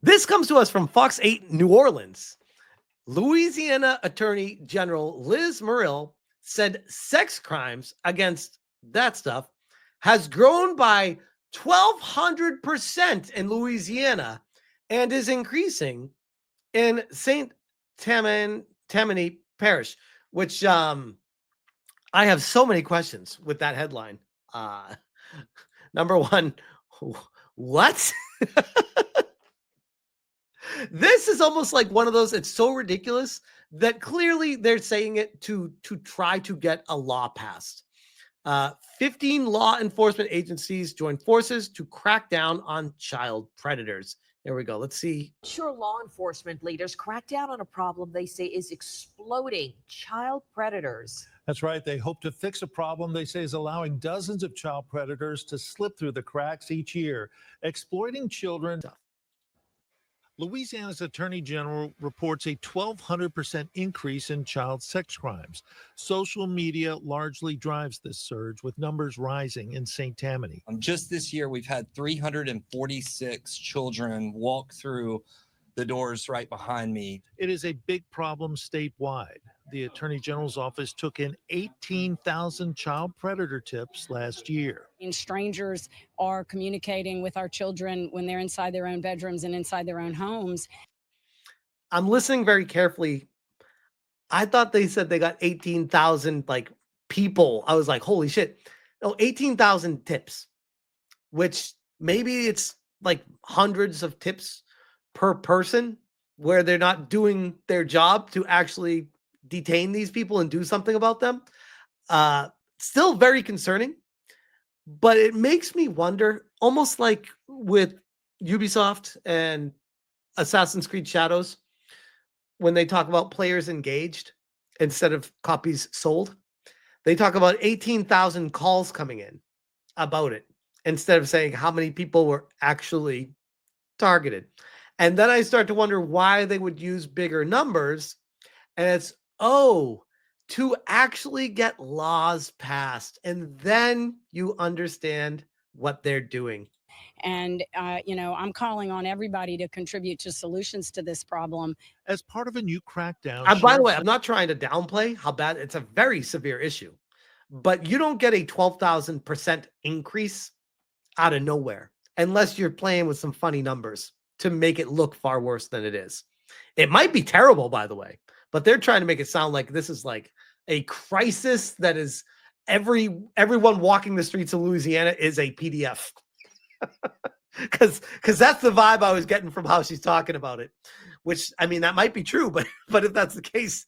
This comes to us from Fox 8 New Orleans. Louisiana Attorney General Liz Muriel said sex crimes against that stuff has grown by 1,200% in Louisiana and is increasing in St. Tammany Parish, which I have so many questions with that headline. Number one, what? This is almost like one of those, it's so ridiculous that clearly they're saying it to try to get a law passed. 15 law enforcement agencies join forces to crack down on child predators. There we go. Let's see. Sure, law enforcement leaders crack down on a problem they say is exploding: child predators. That's right. They hope to fix a problem they say is allowing dozens of child predators to slip through the cracks each year, exploiting children. Louisiana's Attorney General reports a 1,200% increase in child sex crimes. Social media largely drives this surge, with numbers rising in St. Tammany. Just this year, we've had 346 children walk through the doors right behind me. It is a big problem statewide. The Attorney General's office took in 18,000 child predator tips last year. And strangers are communicating with our children when they're inside their own bedrooms and inside their own homes. I'm listening very carefully. I thought they said they got 18,000 people. I was like, holy shit. No, 18,000 tips, which maybe it's like hundreds of tips per person where they're not doing their job to actually detain these people and do something about them. Still very concerning, but it makes me wonder, almost like with Ubisoft and Assassin's Creed Shadows, when they talk about players engaged instead of copies sold, they talk about 18,000 calls coming in about it instead of saying how many people were actually targeted. And then I start to wonder why they would use bigger numbers. And it's, to actually get laws passed. And then you understand what they're doing. And, I'm calling on everybody to contribute to solutions to this problem. As part of a new crackdown. By the way, I'm not trying to downplay how bad it's a very severe issue, but you don't get a 12,000% increase out of nowhere unless you're playing with some funny numbers to make it look far worse than it is. It might be terrible, by the way, but they're trying to make it sound like this is like a crisis that is everyone walking the streets of Louisiana is a PDF. Because that's the vibe I was getting from how she's talking about it, which, I mean, that might be true, but if that's the case,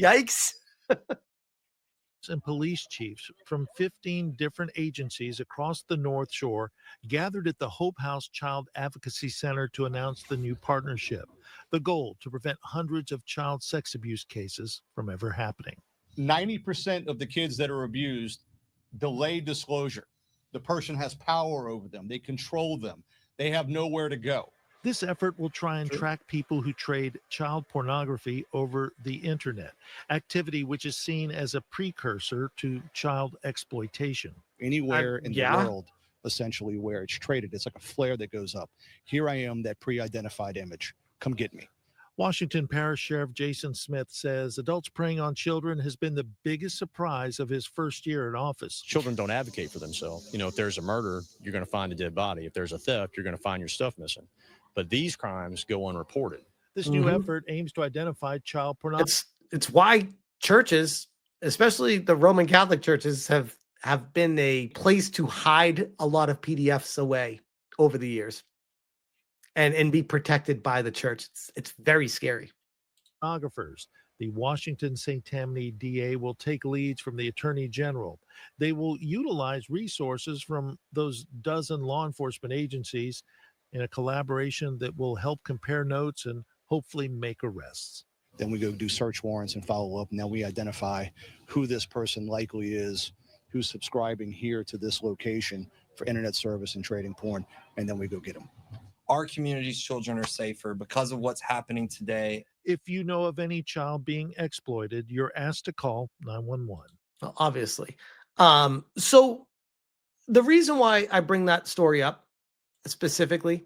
yikes. And police chiefs from 15 different agencies across the North Shore gathered at the Hope House Child Advocacy Center to announce the new partnership. The goal: to prevent hundreds of child sex abuse cases from ever happening. 90% of the kids that are abused delay disclosure. The person has power over them. They control them. They have nowhere to go. This effort will try and track people who trade child pornography over the internet, activity which is seen as a precursor to child exploitation. Anywhere in the world, essentially, where it's traded, it's like a flare that goes up. Here I am, that pre-identified image. Come get me. Washington Parish Sheriff Jason Smith says adults preying on children has been the biggest surprise of his first year in office. Children don't advocate for themselves. If there's a murder, you're going to find a dead body. If there's a theft, you're going to find your stuff missing. But these crimes go unreported. This new effort aims to identify child pornography. It's why churches, especially the Roman Catholic churches, have been a place to hide a lot of PDFs away over the years and be protected by the church. It's very scary. Pornographers. The Washington St. Tammany DA will take leads from the Attorney General. They will utilize resources from those dozen law enforcement agencies in a collaboration that will help compare notes and hopefully make arrests. Then we go do search warrants and follow up. Now we identify who this person likely is, who's subscribing here to this location for internet service and trading porn, and then we go get them. Our community's children are safer because of what's happening today. If you know of any child being exploited, you're asked to call 911. Well, obviously. So the reason why I bring that story up specifically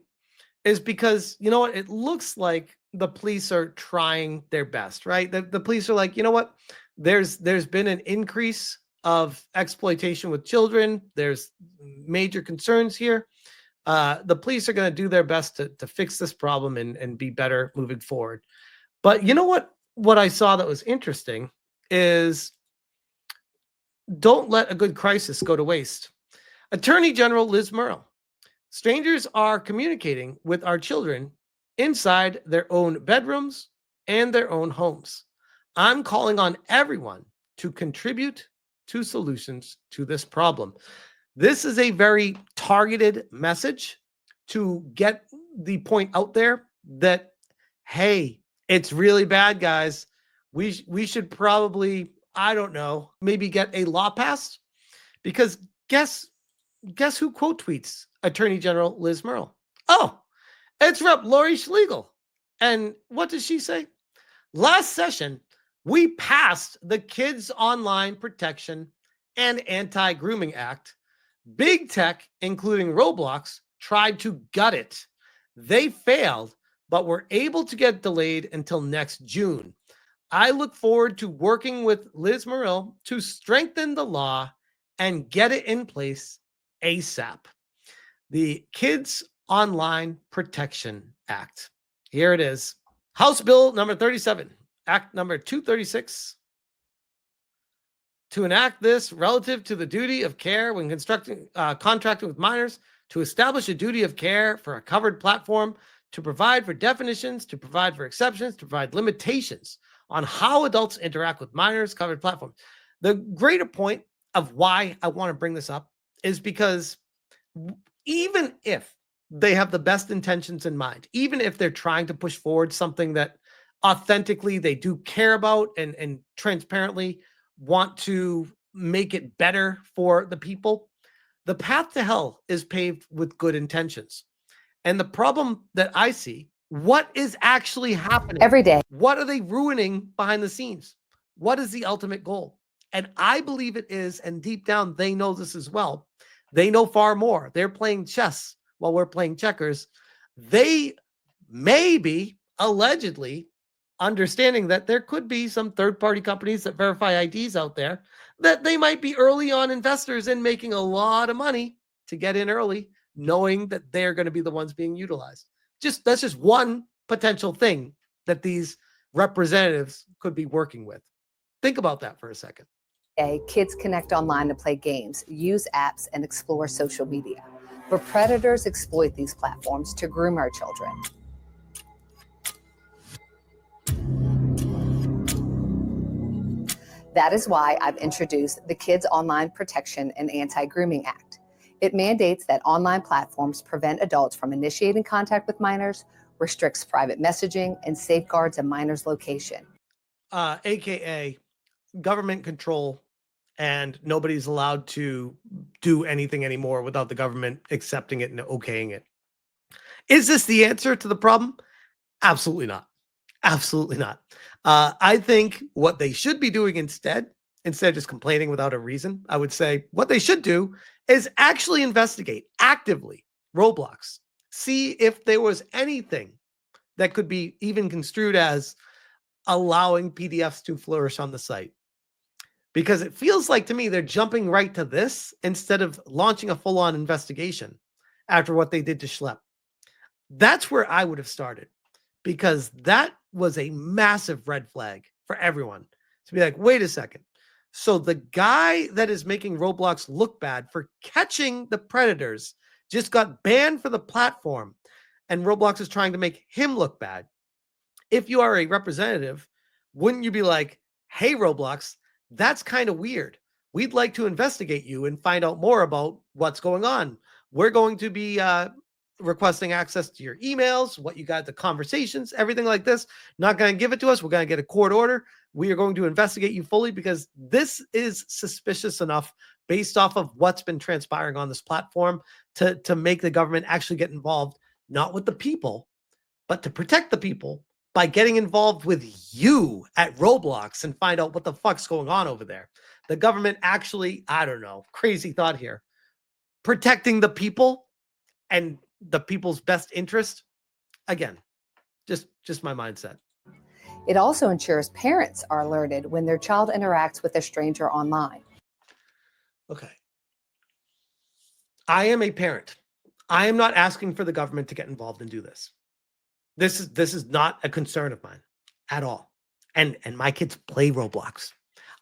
is because, you know what, it looks like the police are trying their best, right? The police are like, you know what, there's been an increase of exploitation with children. There's major concerns here. The police are going to do their best to fix this problem and be better moving forward. But you know what I saw that was interesting is, don't let a good crisis go to waste. Attorney General Liz Murrow: strangers are communicating with our children inside their own bedrooms and their own homes. I'm calling on everyone to contribute to solutions to this problem. This is a very targeted message to get the point out there that, hey, it's really bad, guys. We should probably, I don't know, maybe get a law passed, because guess who quote tweets Attorney General Liz Murrow? Oh, it's Rep. Lori Schlegel. And what does she say? Last session, we passed the Kids Online Protection and Anti-Grooming Act. Big tech, including Roblox, tried to gut it. They failed, but were able to get delayed until next June. I look forward to working with Liz Murrow to strengthen the law and get it in place ASAP. The Kids Online Protection Act. Here it is. House Bill number 37, Act number 236. To enact this relative to the duty of care when contracting with minors, to establish a duty of care for a covered platform, to provide for definitions, to provide for exceptions, to provide limitations on how adults interact with minors, covered platforms. The greater point of why I want to bring this up is because even if they have the best intentions in mind, even if they're trying to push forward something that authentically they do care about and transparently want to make it better for the people, the path to hell is paved with good intentions. And the problem that I see, what is actually happening every day? What are they ruining behind the scenes? What is the ultimate goal? And I believe it is, and deep down, they know this as well. They know far more. They're playing chess while we're playing checkers. They may be allegedly understanding that there could be some third-party companies that verify IDs out there, that they might be early on investors in making a lot of money to get in early, knowing that they're going to be the ones being utilized. That's just one potential thing that these representatives could be working with. Think about that for a second. Kids connect online to play games, use apps, and explore social media. But predators exploit these platforms to groom our children. That is why I've introduced the Kids Online Protection and Anti-Grooming Act. It mandates that online platforms prevent adults from initiating contact with minors, restricts private messaging, and safeguards a minor's location. AKA government control, and nobody's allowed to do anything anymore without the government accepting it and okaying it. Is this the answer to the problem? Absolutely not. Absolutely not. I think what they should be doing instead of just complaining without a reason, I would say what they should do is actually investigate actively Roblox. See if there was anything that could be even construed as allowing PDFs to flourish on the site. Because it feels like to me they're jumping right to this instead of launching a full-on investigation after what they did to Schlepp. That's where I would have started, because that was a massive red flag for everyone to be like, wait a second. So the guy that is making Roblox look bad for catching the predators just got banned for the platform, and Roblox is trying to make him look bad. If you are a representative, wouldn't you be like, hey, Roblox, that's kind of weird. We'd like to investigate you and find out more about what's going on. We're going to be requesting access to your emails, what you got, the conversations, everything like this. Not going to give it to us. We're going to get a court order. We are going to investigate you fully, because this is suspicious enough based off of what's been transpiring on this platform to make the government actually get involved, not with the people, but to protect the people by getting involved with you at Roblox and find out what the fuck's going on over there. The government actually, I don't know, crazy thought here, protecting the people and the people's best interest again, just my mindset. It also ensures parents are alerted when their child interacts with a stranger online. Okay. I am a parent. I am not asking for the government to get involved and do this. This is not a concern of mine at all. And my kids play Roblox.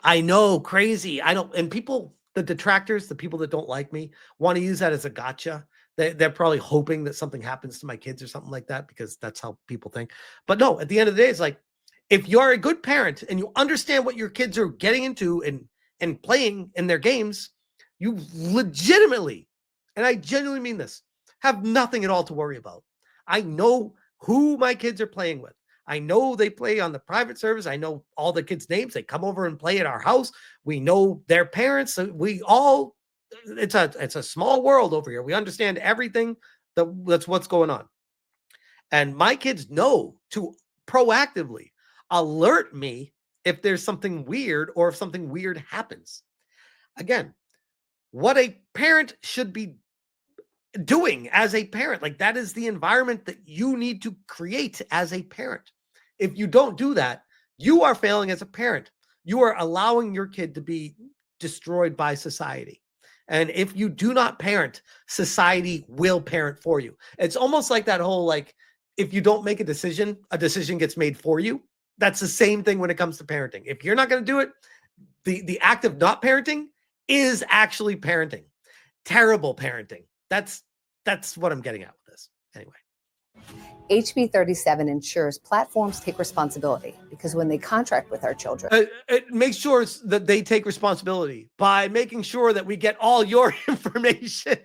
I know, crazy. I don't, and people, the detractors, the people that don't like me, want to use that as a gotcha. They're probably hoping that something happens to my kids or something like that, because that's how people think. But no, at the end of the day, it's like, if you're a good parent and you understand what your kids are getting into and playing in their games, you legitimately, and I genuinely mean this, have nothing at all to worry about. I know who my kids are playing with. I know they play on the private service. I know all the kids' names. They come over and play at our house. We know their parents. We all, it's a small world over here. We understand everything that's what's going on. And my kids know to proactively alert me if there's something weird or if something weird happens. Again, what a parent should be doing as a parent, like that is the environment that you need to create as a parent. If you don't do that, you are failing as a parent. You are allowing your kid to be destroyed by society. And if you do not parent, society will parent for you. It's almost like that whole, like, if you don't make a decision gets made for you. That's the same thing when it comes to parenting. If you're not going to do it, the act of not parenting is actually parenting. Terrible parenting. That's what I'm getting at with this. Anyway. HB 37 ensures platforms take responsibility because when they contract with our children, it makes sure that they take responsibility by making sure that we get all your information.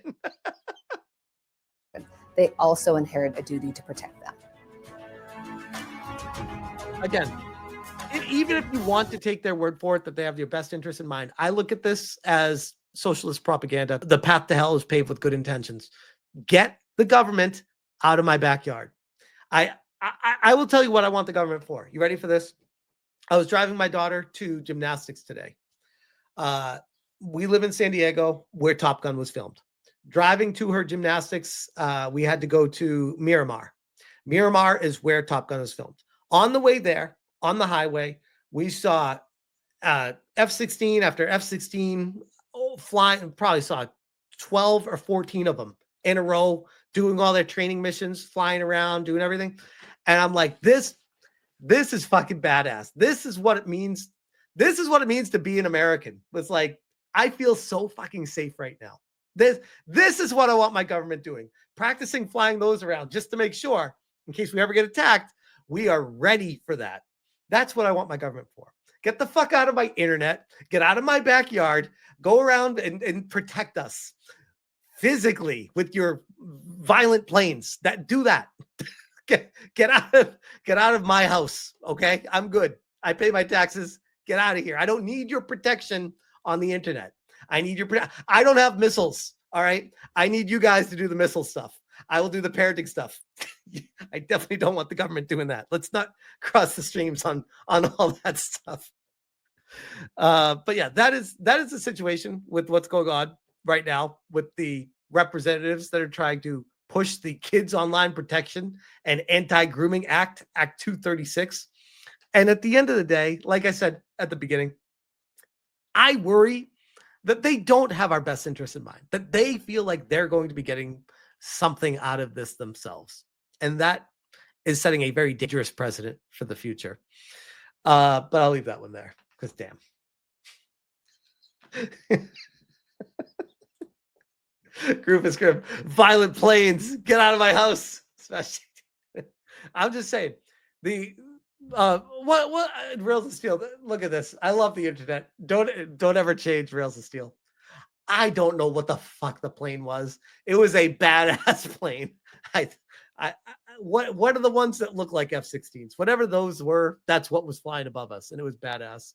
they also inherit a duty to protect them. Again, even if you want to take their word for it that they have your best interest in mind, I look at this as socialist propaganda. The path to hell is paved with good intentions. Get the government out of my backyard. I will tell you what I want the government for. You ready for this? I was driving my daughter to gymnastics today. We live in San Diego, where Top Gun was filmed. Driving to her gymnastics, we had to go to Miramar. Miramar is where Top Gun was filmed. On the way there, on the highway, we saw F-16 after F-16 flying. Probably saw 12 or 14 of them in a row, doing all their training missions, flying around, doing everything. And I'm like, this is fucking badass. This is what it means. This is what it means to be an American. It's like, I feel so fucking safe right now. This is what I want my government doing. Practicing flying those around just to make sure, in case we ever get attacked, we are ready for that. That's what I want my government for. Get the fuck out of my internet. Get out of my backyard. Go around and protect us physically with your violent planes. Do that. Get out of my house. Okay, I'm good. I pay my taxes. Get out of here. I don't need your protection on the internet. I need your. I don't have missiles. All right. I need you guys to do the missile stuff. I will do the parenting stuff. I definitely don't want the government doing that. Let's not cross the streams on all that stuff. But yeah, that is the situation with what's going on right now with the representatives that are trying to push the Kids Online Protection and Anti-Grooming Act, Act 236. And at the end of the day, like I said at the beginning, I worry that they don't have our best interests in mind, that they feel like they're going to be getting something out of this themselves. And that is setting a very dangerous precedent for the future. But I'll leave that one there because damn. Group is grim. Violent planes. Get out of my house. Especially. I'm just saying. What Rails of Steel. Look at this. I love the internet. Don't ever change Rails of Steel. I don't know what the fuck the plane was. It was a badass plane. What are the ones that look like F-16s? Whatever those were, that's what was flying above us, and it was badass.